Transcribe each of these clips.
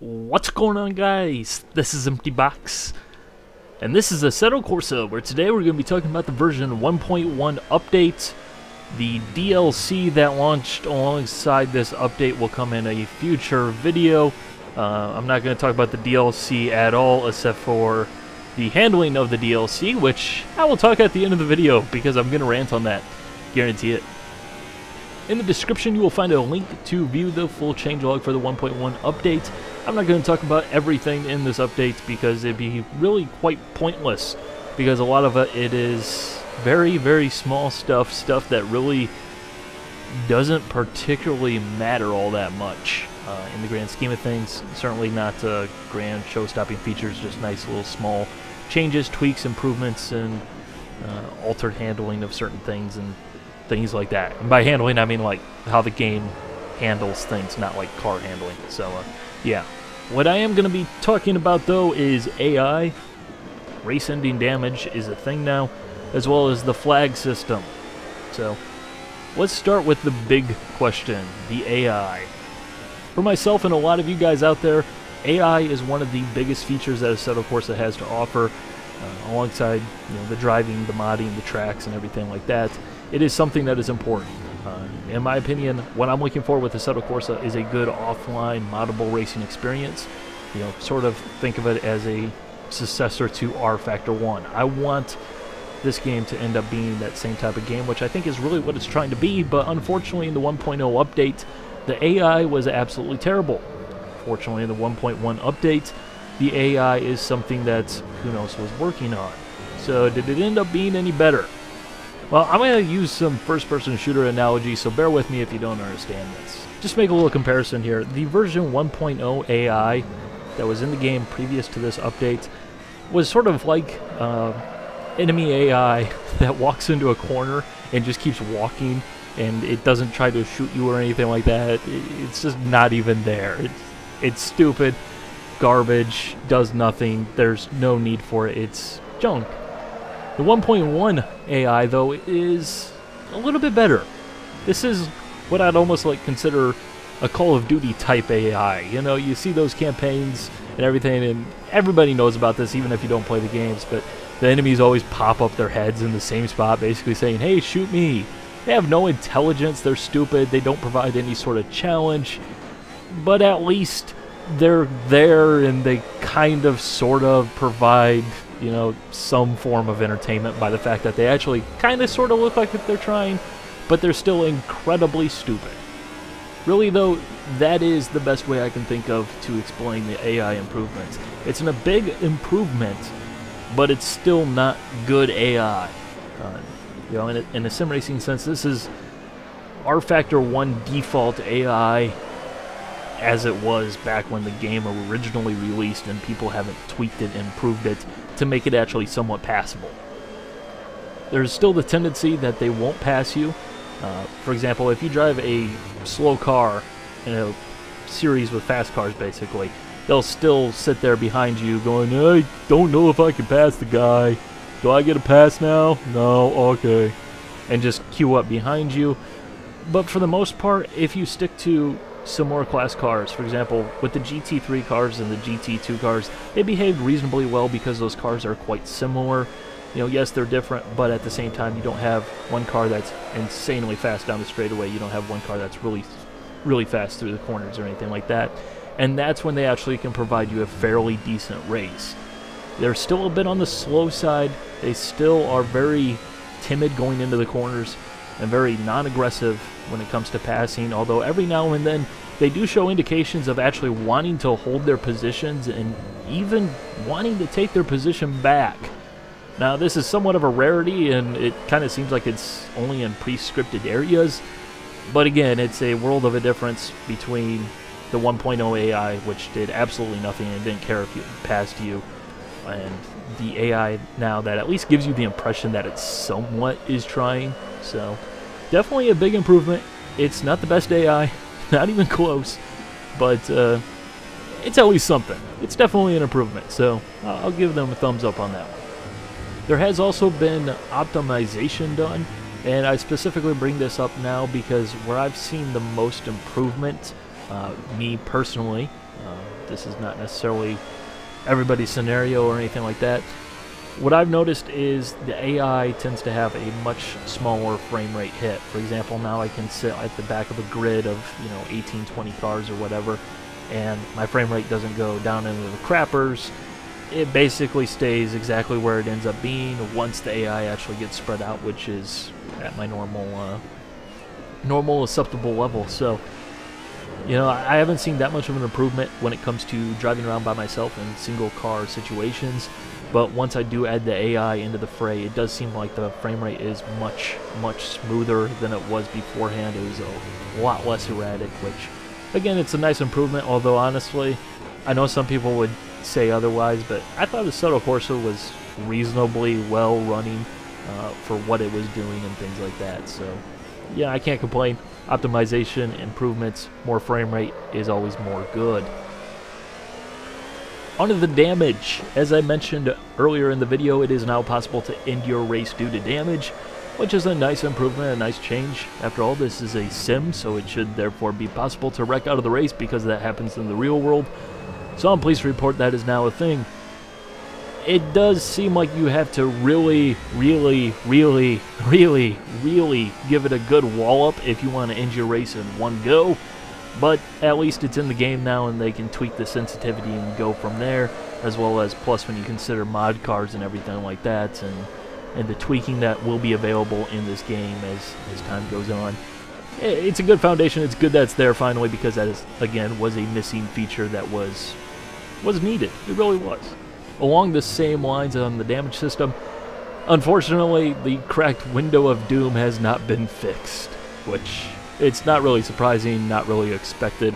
What's going on, guys? This is Empty Box, and this is Assetto Corsa, where today we're going to be talking about the version 1.1 update. The DLC that launched alongside this update will come in a future video. I'm not going to talk about the DLC at all, except for the handling of the DLC, which I will talk at the end of the video, because I'm going to rant on that. Guarantee it. In the description, you will find a link to view the full changelog for the 1.1 update. I'm not going to talk about everything in this update because it'd be really quite pointless, because a lot of it is very, very small stuff that really doesn't particularly matter all that much in the grand scheme of things. Certainly not grand show-stopping features, just nice little small changes, tweaks, improvements, and altered handling of certain things and things like that. And by handling, I mean like how the game handles things, not like car handling. So, yeah. What I am going to be talking about, though, is AI. Race-ending damage is a thing now, as well as the flag system. So, let's start with the big question, the AI. For myself and a lot of you guys out there, AI is one of the biggest features that Assetto Corsa has to offer, alongside the driving, the modding, the tracks, and everything like that. It is something that is important. In my opinion, what I'm looking for with Assetto Corsa is a good offline moddable racing experience. Sort of think of it as a successor to R Factor 1. I want this game to end up being that same type of game, which I think is really what it's trying to be, but unfortunately in the 1.0 update, the AI was absolutely terrible. Fortunately in the 1.1 update, the AI is something that who knows was working on. So did it end up being any better? Well, I'm going to use some first-person shooter analogy, so bear with me if you don't understand this. Just make a little comparison here. The version 1.0 AI that was in the game previous to this update was sort of like enemy AI that walks into a corner and just keeps walking, and it doesn't try to shoot you or anything like that. It's just not even there. It's stupid, garbage, does nothing. There's no need for it. It's junk. The 1.1 AI, though, is a little bit better. This is what I'd almost like consider a Call of Duty type AI. You see those campaigns and everything, and everybody knows about this, even if you don't play the games, but the enemies always pop up their heads in the same spot, basically saying, hey, shoot me. They have no intelligence, they're stupid, they don't provide any sort of challenge, but at least they're there and they kind of sort of provide some form of entertainment by the fact that they actually kind of sort of look like if they're trying, but they're still incredibly stupid. Really, though, that is the best way I can think of to explain the AI improvements. It's a big improvement, but it's still not good AI. In a sim racing sense, this is R Factor 1 default AI as it was back when the game originally released, and people haven't tweaked it and improved it to make it actually somewhat passable. There's still the tendency that they won't pass you. For example, if you drive a slow car in a series with fast cars, basically, they'll still sit there behind you going, I don't know if I can pass the guy. Do I get a pass now? No, okay. And just queue up behind you. But for the most part, if you stick to similar class cars, for example, with the GT3 cars and the GT2 cars, they behaved reasonably well because those cars are quite similar. Yes, they're different, but at the same time, you don't have one car that's insanely fast down the straightaway. You don't have one car that's really, really fast through the corners or anything like that. And that's when they actually can provide you a fairly decent race. They're still a bit on the slow side. They still are very timid going into the corners and very non-aggressive when it comes to passing, although every now and then they do show indications of actually wanting to hold their positions and even wanting to take their position back. Now, this is somewhat of a rarity, and it kind of seems like it's only in pre-scripted areas, but again, it's a world of a difference between the 1.0 AI, which did absolutely nothing and didn't care if you passed you, and the AI now that at least gives you the impression that it somewhat is trying. So definitely a big improvement. It's not the best AI, not even close, but it's at least something. It's definitely an improvement, so I'll give them a thumbs up on that one. There has also been optimization done, and I specifically bring this up now because where I've seen the most improvement, me personally, This is not necessarily everybody's scenario or anything like that. What I've noticed is the AI tends to have a much smaller frame rate hit. For example, now I can sit at the back of a grid of 18, 20 cars or whatever, and my frame rate doesn't go down into the crappers. It basically stays exactly where it ends up being once the AI actually gets spread out, which is at my normal acceptable level. So, I haven't seen that much of an improvement when it comes to driving around by myself in single car situations. But once I do add the AI into the fray, it does seem like the frame rate is much, much smoother than it was beforehand. It was a lot less erratic, which, again, it's a nice improvement, although honestly, I know some people would say otherwise, but I thought Assetto Corsa was reasonably well running for what it was doing and things like that. So, yeah, I can't complain. Optimization, improvements, more frame rate is always more good. Onto the damage. As I mentioned earlier in the video, it is now possible to end your race due to damage, which is a nice improvement, a nice change. After all, this is a sim, so it should therefore be possible to wreck out of the race because that happens in the real world. So I'm pleased to report that is now a thing. It does seem like you have to really give it a good wallop if you want to end your race in one go. But at least it's in the game now, and they can tweak the sensitivity and go from there, as well as plus when you consider mod cards and everything like that, and the tweaking that will be available in this game as time goes on. It's a good foundation. It's good that it's there finally, because that is, again, was a missing feature that was needed. It really was. Along the same lines on the damage system, unfortunately, the cracked window of doom has not been fixed, which it's not really surprising, not really expected,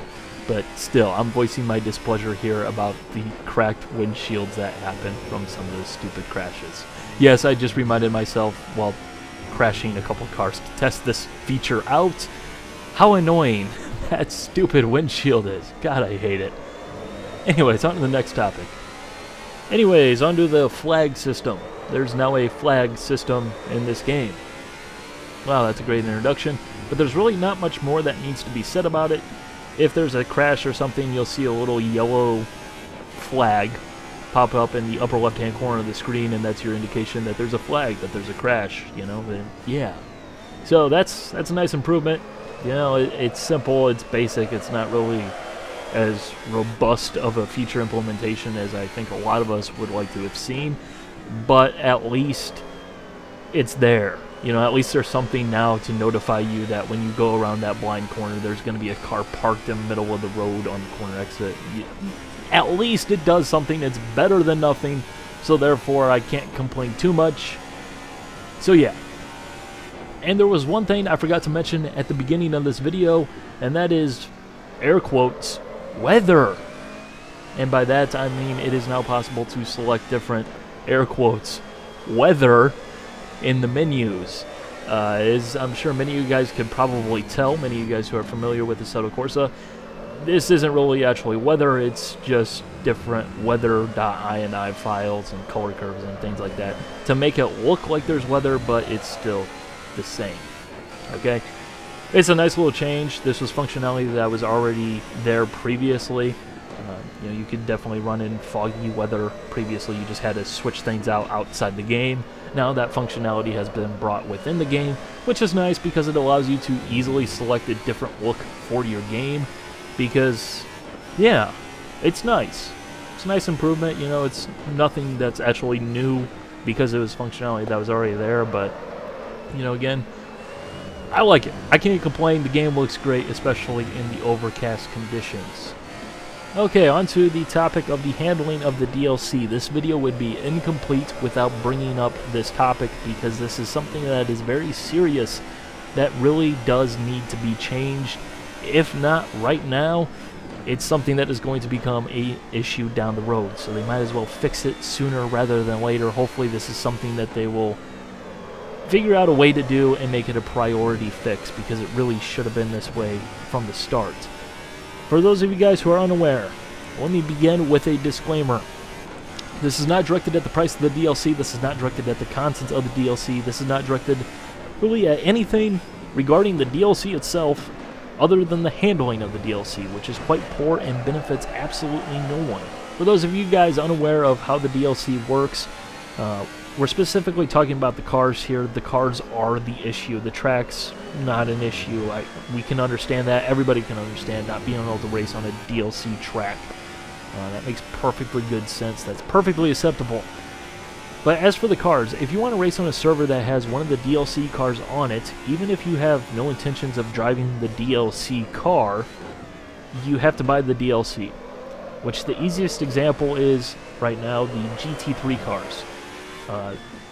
but still, I'm voicing my displeasure here about the cracked windshields that happen from some of those stupid crashes. Yes, I just reminded myself while crashing a couple cars to test this feature out how annoying that stupid windshield is. God, I hate it. Anyways, on to the next topic. Anyways, onto the flag system. There's now a flag system in this game. Wow, that's a great introduction, but there's really not much more that needs to be said about it. If there's a crash or something, you'll see a little yellow flag pop up in the upper left-hand corner of the screen, and that's your indication that there's a flag, that there's a crash, and yeah. So that's a nice improvement. It's simple, it's basic, it's not really as robust of a feature implementation as I think a lot of us would like to have seen, but at least it's there. At least there's something now to notify you that when you go around that blind corner, there's going to be a car parked in the middle of the road on the corner exit. At least it does something. It's better than nothing, so therefore I can't complain too much. So yeah. And there was one thing I forgot to mention at the beginning of this video, and that is, air quotes, weather. And by that I mean it is now possible to select different, air quotes, weather in the menus. As I'm sure many of you guys can probably tell, many of you guys who are familiar with Assetto Corsa, this isn't really actually weather, it's just different weather.ini files and color curves and things like that to make it look like there's weather, but it's still the same. Okay? It's a nice little change. This was functionality that was already there previously. You could definitely run in foggy weather previously. You just had to switch things out outside the game. Now that functionality has been brought within the game, which is nice because it allows you to easily select a different look for your game. Because, yeah, it's nice. It's a nice improvement. It's nothing that's actually new because it was functionality that was already there. But, again, I like it. I can't complain. The game looks great, especially in the overcast conditions. Okay, on to the topic of the handling of the DLC. This video would be incomplete without bringing up this topic because this is something that is very serious that really does need to be changed. If not right now, it's something that is going to become an issue down the road. So they might as well fix it sooner rather than later. Hopefully this is something that they will figure out a way to do and make it a priority fix because it really should have been this way from the start. For those of you guys who are unaware, let me begin with a disclaimer. This is not directed at the price of the DLC. This is not directed at the content of the DLC. This is not directed really at anything regarding the DLC itself. other than the handling of the DLC, which is quite poor and benefits absolutely no one. For those of you guys unaware of how the DLC works, we're specifically talking about the cars here. The cars are the issue. The track's not an issue. We can understand that. Everybody can understand not being able to race on a DLC track. That makes perfectly good sense. That's perfectly acceptable. But as for the cars, if you want to race on a server that has one of the DLC cars on it, even if you have no intentions of driving the DLC car, you have to buy the DLC. Which the easiest example is, right now, the GT3 cars.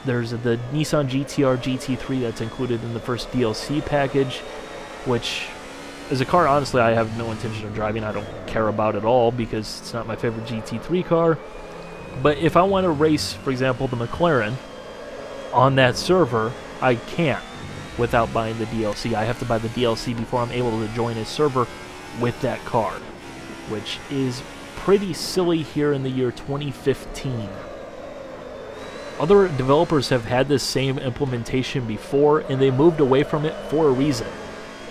There's the Nissan GTR GT3 that's included in the first DLC package, which is a car, honestly, I have no intention of driving. I don't care about at all because it's not my favorite GT3 car. But if I want to race, for example, the McLaren on that server, I can't without buying the DLC. I have to buy the DLC before I'm able to join a server with that car, which is pretty silly here in the year 2015. Other developers have had this same implementation before, and they moved away from it for a reason.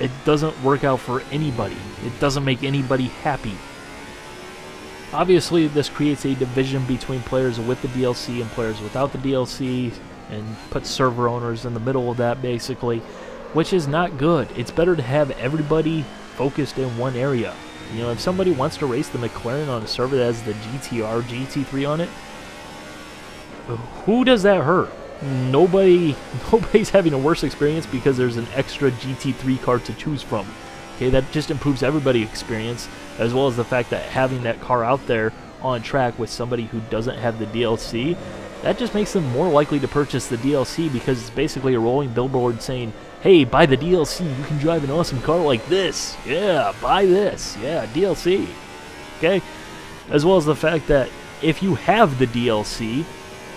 It doesn't work out for anybody. It doesn't make anybody happy. Obviously, this creates a division between players with the DLC and players without the DLC, and puts server owners in the middle of that, basically, which is not good. It's better to have everybody focused in one area. You know, if somebody wants to race the McLaren on a server that has the GTR GT3 on it, who does that hurt? Nobody's having a worse experience because there's an extra GT3 car to choose from. Okay, that just improves everybody's experience, as well as the fact that having that car out there on track with somebody who doesn't have the DLC, that just makes them more likely to purchase the DLC because it's basically a rolling billboard saying, hey, buy the DLC, you can drive an awesome car like this. Yeah, buy this. Yeah, DLC. Okay? As well as the fact that if you have the DLC,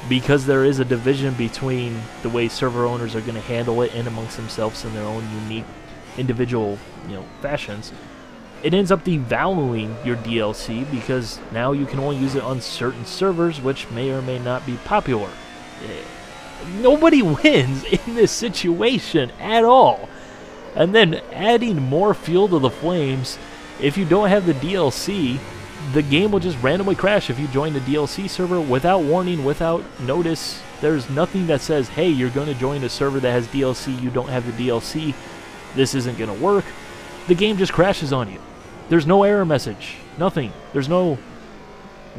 because there is a division between the way server owners are going to handle it and amongst themselves in their own unique individual, fashions, it ends up devaluing your DLC because now you can only use it on certain servers, which may or may not be popular. Nobody wins in this situation at all. And then adding more fuel to the flames, if you don't have the DLC, the game will just randomly crash if you join the DLC server without warning, without notice. There's nothing that says, hey, you're going to join a server that has DLC, you don't have the DLC, this isn't going to work. The game just crashes on you. There's no error message, nothing. There's no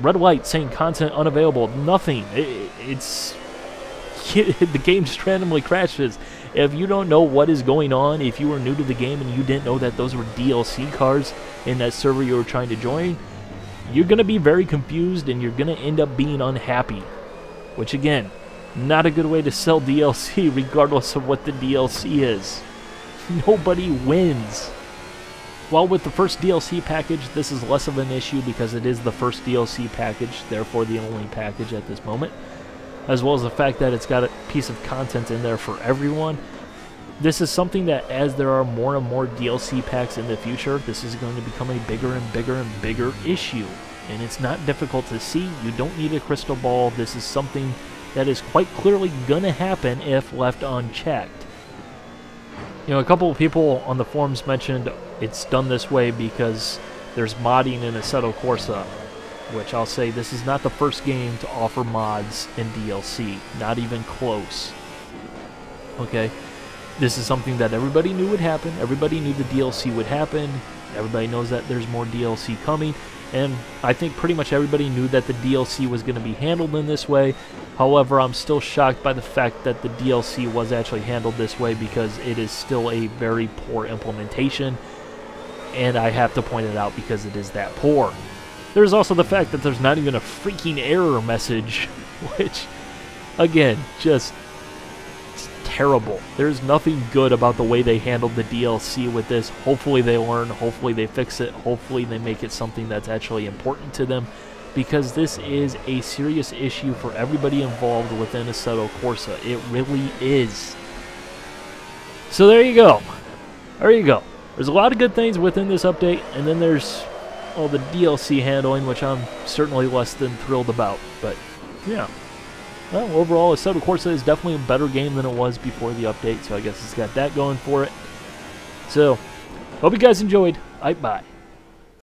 red light saying content unavailable, nothing. The game just randomly crashes. If you don't know what is going on, if you were new to the game and you didn't know that those were DLC cars in that server you were trying to join, you're going to be very confused and you're going to end up being unhappy. Which, again, not a good way to sell DLC regardless of what the DLC is. Nobody wins. While with the first DLC package, this is less of an issue because it is the first DLC package, therefore the only package at this moment, as well as the fact that it's got a piece of content in there for everyone. This is something that, as there are more and more DLC packs in the future, this is going to become a bigger and bigger and bigger issue. And it's not difficult to see. You don't need a crystal ball. This is something that is quite clearly going to happen if left unchecked. A couple of people on the forums mentioned it's done this way because there's modding in Assetto Corsa, which I'll say this is not the first game to offer mods in DLC. Not even close. Okay? This is something that everybody knew would happen. Everybody knew the DLC would happen. Everybody knows that there's more DLC coming. And I think pretty much everybody knew that the DLC was going to be handled in this way. However, I'm still shocked by the fact that the DLC was actually handled this way because it is still a very poor implementation. And I have to point it out because it is that poor. There's also the fact that there's not even a freaking error message, which, again, just terrible. There's nothing good about the way they handled the DLC with this. Hopefully they learn, hopefully they fix it, hopefully they make it something that's actually important to them, because this is a serious issue for everybody involved within Assetto Corsa. It really is. So there you go. There you go. There's a lot of good things within this update, and then there's all the DLC handling, which I'm certainly less than thrilled about. But yeah. Well, overall, Assetto Corsa is definitely a better game than it was before the update, so I guess it's got that going for it. So, Hope you guys enjoyed. Bye.